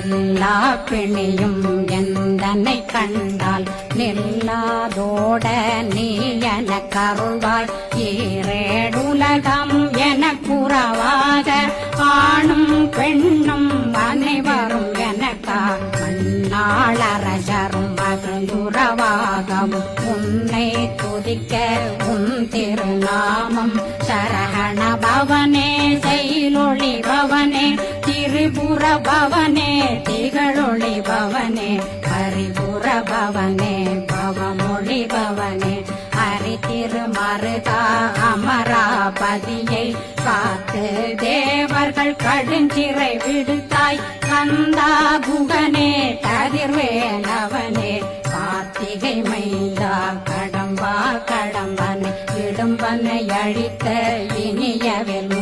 எல்லா பிணியும் எந்தனை கண்டால் நில்லாதோட நீ என கருள்வாய். ஈரேடுலகம் என குறவாக ஆணும் பெண்ணும் அனைவரும் எனக்கா மண்ணாளரசரும் மகிழ்ந்துறவாகவும் உன்னை துதிக்க உன் திருநாமம் சரகண பவனே செயலொளி பவனே திரிபுர பவனே திகழொளி பவனே பரிபுர பவனே பவமொழி பவனே ஹரி திருமருகா அமராபதியை காத்து தேவர்கள் கடுஞ்சிறை விடுத்தாய். கந்தா குகனே கதிர்வேலவனே கார்த்திகை மைந்தா கடம்பா கடம்பனை இடும்பனை அழித்த இனியவில்